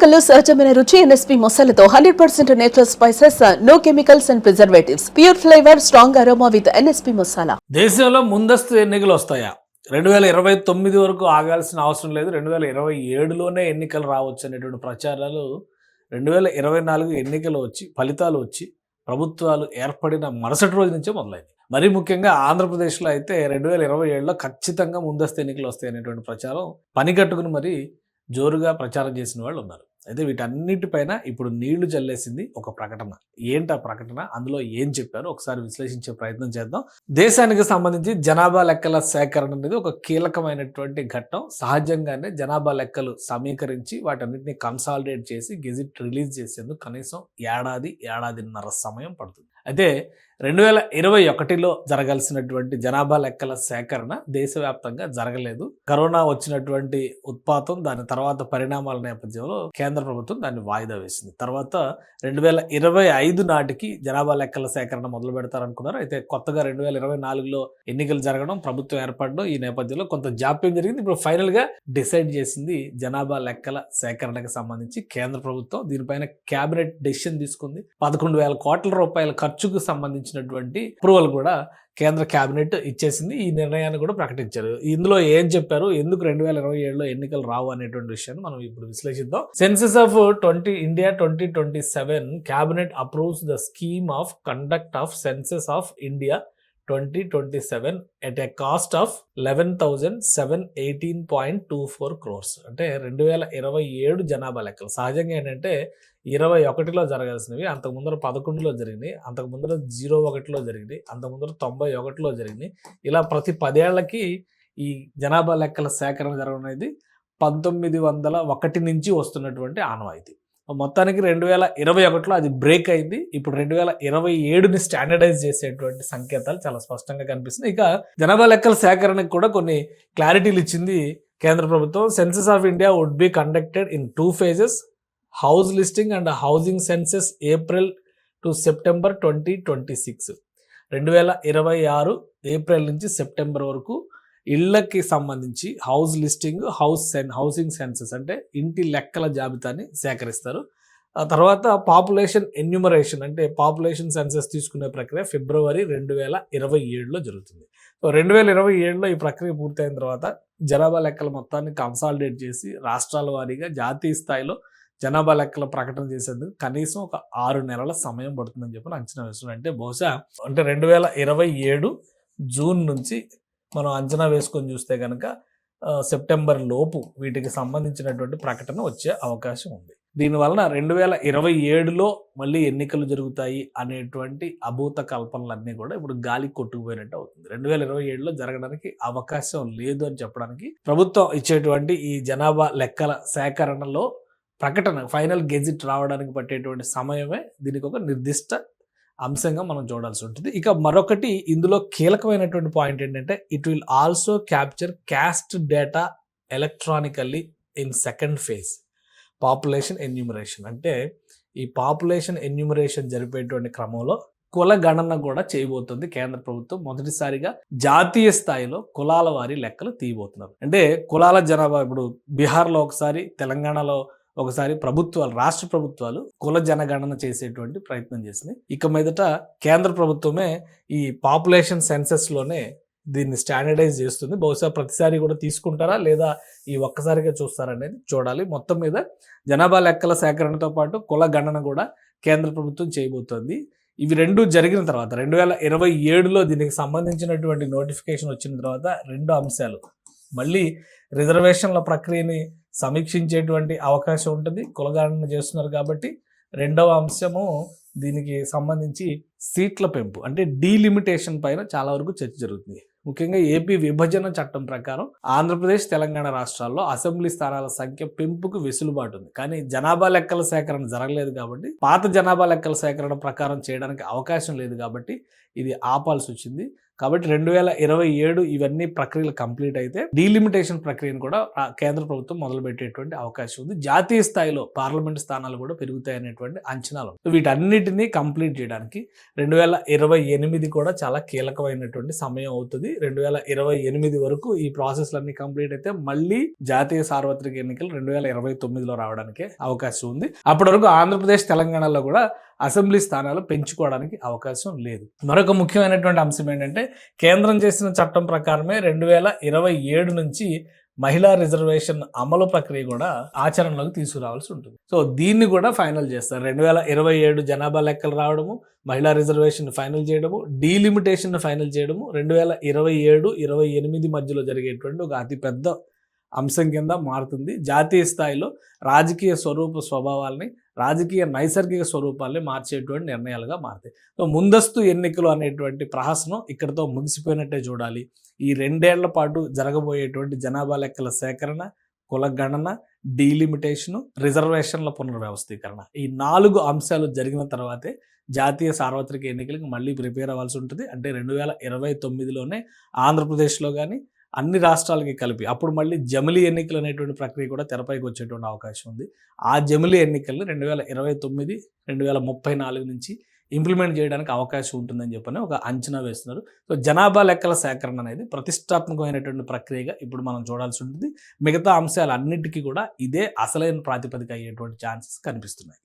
మసాలాలో సహజమైన రుచి ఎన్ఎస్పి మసాలాతో 100% natural spices, no chemicals and preservatives, pure flavour, strong aroma with NSP masala. దేశంలో ముందస్తు ఎన్నికలు వస్తాయా? 2029 వరకు ఆగాల్సిన అవసరం లేదు, 2027లోనే ఎన్నికలు రావచ్చు అనేటువంటి ప్రచారాలు 2024 ఎన్నికలు వచ్చి ఫలితాలు వచ్చి ప్రభుత్వాలు ఏర్పడిన మరుసటి రోజు నుంచే మొదలైంది. మరీ ముఖ్యంగా ఆంధ్రప్రదేశ్లో అయితే 2027లో ఖచ్చితంగా ముందస్తు ఎన్నికలు వస్తాయి అనేటువంటి ప్రచారం పనిగట్టుకుని మరి జోరుగా ప్రచారం చేసిన వాళ్ళు ఉన్నారు. అయితే వీటన్నిటిపైన ఇప్పుడు నీళ్లు చల్లేసింది ఒక ప్రకటన. ఏంటి ఆ ప్రకటన, అందులో ఏం చెప్పారో ఒకసారి విశ్లేషించే ప్రయత్నం చేద్దాం. దేశానికి సంబంధించి జనాభా లెక్కల సేకరణ అనేది ఒక కీలకమైనటువంటి ఘట్టం. సహజంగానే జనాభా లెక్కలు సమీకరించి వాటన్నిటిని కన్సాలిడేట్ చేసి గెజిట్ రిలీజ్ చేసేందుకు కనీసం ఏడాదిన్నర సమయం పడుతుంది. అయితే 2021లో జరగాల్సినటువంటి జనాభా లెక్కల సేకరణ దేశవ్యాప్తంగా జరగలేదు. కరోనా వచ్చినటువంటి ఉత్పాతం, దాని తర్వాత పరిణామాల నేపథ్యంలో కేంద్ర ప్రభుత్వం దాన్ని వాయిదా వేసింది. తర్వాత 2025 నాటికి జనాభా లెక్కల సేకరణ మొదలు పెడతారనుకున్నారు. అయితే కొత్తగా 2024లో ఎన్నికలు జరగడం, ప్రభుత్వం ఏర్పడడం, ఈ నేపథ్యంలో కొంత జాప్యం జరిగింది. ఇప్పుడు ఫైనల్గా డిసైడ్ చేసింది జనాభా లెక్కల సేకరణకు సంబంధించి కేంద్ర ప్రభుత్వం. దీనిపైన క్యాబినెట్ డెసిషన్ తీసుకుంది. 11,000 కోట్ల రూపాయల ఖర్చుకు సంబంధించినటువంటి అప్రూవల్ కూడా కేంద్ర క్యాబినెట్ ఇచ్చేసింది. ఈ నిర్ణయాన్ని కూడా ప్రకటించారు. ఇందులో ఏం చెప్పారు, ఎందుకు 2027లో ఎన్నికలు రావు అనేటువంటి విషయాన్ని మనం ఇప్పుడు విశ్లేషిద్దాం. Census of India 2027 cabinet approves the scheme of conduct of census of India 2027 at a cost of 11,718.24 crores. అంటే 2027 జనాభా లెక్కలు. సహజంగా ఏంటంటే 21లో జరగాల్సినవి అంతకు ముందర 11లో జరిగినాయి, అంతకు ముందర 01లో జరిగినాయి, అంతకు ముందర 91లో జరిగినాయి. ఇలా ప్రతి 10 ఏళ్లకి ఈ జనాభా లెక్కల సేకరణ జరగనేది 1901 నుంచి వస్తున్నటువంటి ఆనవాయితీ. మొత్తానికి 2021లో అది బ్రేక్ అయింది. ఇప్పుడు 2027ని స్టాండర్డైజ్ చేసేటువంటి సంకేతాలు చాలా స్పష్టంగా కనిపిస్తుంది. ఇక జనాభా లెక్కల సేకరణకు కూడా కొన్ని క్లారిటీలు ఇచ్చింది కేంద్ర ప్రభుత్వం. Census of India would be conducted in 2 phases, house listing and housing census April to September 2026. 2026 April నుంచి సెప్టెంబర్ వరకు ఇళ్లకి సంబంధించి హౌస్ లిస్టింగ్, హౌసింగ్ సెన్సెస్ అంటే ఇంటి లెక్కల జాబితాని సేకరిస్తారు. ఆ తర్వాత పాపులేషన్ ఎన్యూమరేషన్ అంటే పాపులేషన్ సెన్సెస్ తీసుకునే ప్రక్రియ ఫిబ్రవరి 2027లో జరుగుతుంది. సో 2027లో ఈ ప్రక్రియ పూర్తయిన తర్వాత జనాభా లెక్కల మొత్తాన్ని కన్సాలిడేట్ చేసి రాష్ట్రాల వారీగా జాతీయ స్థాయిలో జనాభా లెక్కల ప్రకటన చేసేందుకు కనీసం ఒక 6 నెలల సమయం పడుతుందని చెప్పి అంచనా వేస్తున్నారు. అంటే బహుశా 2027 జూన్ నుంచి మనం అంచనా వేసుకొని చూస్తే కనుక సెప్టెంబర్ లోపు వీటికి సంబంధించినటువంటి ప్రకటన వచ్చే అవకాశం ఉంది. దీనివలన 2027లో మళ్ళీ ఎన్నికలు జరుగుతాయి అనేటువంటి అభూత కల్పనలన్నీ కూడా ఇప్పుడు గాలి కొట్టుకుపోయినట్టు అవుతుంది. 2027లో జరగడానికి అవకాశం లేదు అని చెప్పడానికి ప్రభుత్వం ఇచ్చేటువంటి ఈ జనాభా లెక్కల సేకరణలో ప్రకటన ఫైనల్ గెజిట్ రావడానికి పట్టేటువంటి సమయమే దీనికి ఒక నిర్దిష్ట అంశంగా మనం చూడాల్సి ఉంటుంది. ఇక మరొకటి ఇందులో కీలకమైనటువంటి పాయింట్ ఏంటంటే it will also capture caste data electronically in second phase population enumeration. అంటే ఈ పాపులేషన్ ఎన్యూమరేషన్ జరిపేటువంటి క్రమంలో కుల గణన కూడా చేయబోతుంది కేంద్ర ప్రభుత్వం. మొదటిసారిగా జాతీయ స్థాయిలో కులాల వారి లెక్కలు తీయబోతున్నారు. అంటే కులాల జనాభా ఇప్పుడు బీహార్లో ఒకసారి, తెలంగాణలో ఒకసారి రాష్ట్ర ప్రభుత్వాలు కుల జనగణన చేసేటువంటి ప్రయత్నం చేసినాయి. ఇక మీదట కేంద్ర ప్రభుత్వమే ఈ పాపులేషన్ సెన్సెస్లోనే దీన్ని స్టాండర్డైజ్ చేస్తుంది. బహుశా ప్రతిసారి కూడా తీసుకుంటారా లేదా ఈ ఒక్కసారిగా చూస్తారనేది చూడాలి. మొత్తం మీద జనాభా లెక్కల సేకరణతో పాటు కుల గణన కూడా కేంద్ర ప్రభుత్వం చేయబోతోంది. ఇవి రెండు జరిగిన తర్వాత 2027లో దీనికి సంబంధించినటువంటి నోటిఫికేషన్ వచ్చిన తర్వాత 2 అంశాలు మళ్ళీ రిజర్వేషన్ల ప్రక్రియని సమీక్షించేటువంటి అవకాశం ఉంటుంది. కులగణన చేస్తున్నారు కాబట్టి. రెండవ అంశము దీనికి సంబంధించి సీట్ల పెంపు అంటే డీలిమిటేషన్ పైన చాలా వరకు చర్చ జరుగుతుంది. ముఖ్యంగా ఏపీ విభజన చట్టం ప్రకారం ఆంధ్రప్రదేశ్, తెలంగాణ రాష్ట్రాల్లో అసెంబ్లీ స్థానాల సంఖ్య పెంపుకు వెసులుబాటు ఉంది. కానీ జనాభా లెక్కల సేకరణ జరగలేదు కాబట్టి, పాత జనాభా లెక్కల సేకరణ ప్రకారం చేయడానికి అవకాశం లేదు కాబట్టి ఇది ఆపాల్సి వచ్చింది. కాబట్టి 2027 ఇవన్నీ ప్రక్రియలు కంప్లీట్ అయితే డీలిమిటేషన్ ప్రక్రియను కూడా కేంద్ర ప్రభుత్వం మొదలుపెట్టేటువంటి అవకాశం ఉంది. జాతీయ స్థాయిలో పార్లమెంట్ స్థానాలు కూడా పెరుగుతాయి అనేటువంటి అంచనాలు. వీటన్నిటినీ కంప్లీట్ చేయడానికి 2028 కూడా చాలా కీలకమైనటువంటి సమయం అవుతుంది. 2028 వరకు ఈ ప్రాసెస్లన్నీ కంప్లీట్ అయితే మళ్ళీ జాతీయ సార్వత్రిక ఎన్నికలు 2029లో రావడానికి అవకాశం ఉంది. అప్పటి వరకు ఆంధ్రప్రదేశ్, తెలంగాణలో కూడా అసెంబ్లీ స్థానాలు పెంచుకోవడానికి అవకాశం లేదు. మరొక ముఖ్యమైనటువంటి అంశం ఏంటంటే కేంద్రం చేసిన చట్టం ప్రకారమే 2027 నుంచి మహిళా రిజర్వేషన్ అమలు ప్రక్రియ కూడా ఆచరణలోకి తీసుకురావాల్సి ఉంటుంది. సో దీన్ని కూడా ఫైనల్ చేస్తారు. 2027 జనాభా లెక్కలు రావడము, మహిళా రిజర్వేషన్ ఫైనల్ చేయడము, డీలిమిటేషన్ ఫైనల్ చేయడము 2027-28 మధ్యలో జరిగేటువంటి ఒక అతిపెద్ద అంశం కింద మారుతుంది. జాతీయ స్థాయిలో రాజకీయ స్వభావాల్ని, రాజకీయ నైసర్గిక స్వరూపాల్ని మార్చేటువంటి నిర్ణయాలుగా మారుతాయి. సో ముందస్తు ఎన్నికలు అనేటువంటి ప్రహసనం ఇక్కడితో ముగిసిపోయినట్టే చూడాలి. ఈ 2 ఏళ్ల పాటు జరగబోయేటువంటి జనాభా లెక్కల సేకరణ, కులగణన, డీలిమిటేషను, రిజర్వేషన్ల పునర్వ్యవస్థీకరణ, ఈ 4 అంశాలు జరిగిన తర్వాతే జాతీయ సార్వత్రిక ఎన్నికలకు మళ్ళీ ప్రిపేర్ అవ్వాల్సి ఉంటుంది. అంటే 2029లోనే ఆంధ్రప్రదేశ్లో కానీ అన్ని రాష్ట్రాలకి కలిపి అప్పుడు మళ్ళీ జమిలీ ఎన్నికలు అనేటువంటి ప్రక్రియ కూడా తెరపైకి వచ్చేటువంటి అవకాశం ఉంది. ఆ జమిలీ ఎన్నికల్ని 2029, 2034 నుంచి ఇంప్లిమెంట్ చేయడానికి అవకాశం ఉంటుందని చెప్పని ఒక అంచనా వేస్తున్నారు. సో జనాభా లెక్కల సేకరణ అనేది ప్రతిష్టాత్మకమైనటువంటి ప్రక్రియగా ఇప్పుడు మనం చూడాల్సి ఉంటుంది. మిగతా అంశాలన్నిటికీ కూడా ఇదే అసలైన ప్రాతిపదిక అయ్యేటువంటి ఛాన్సెస్ కనిపిస్తున్నాయి.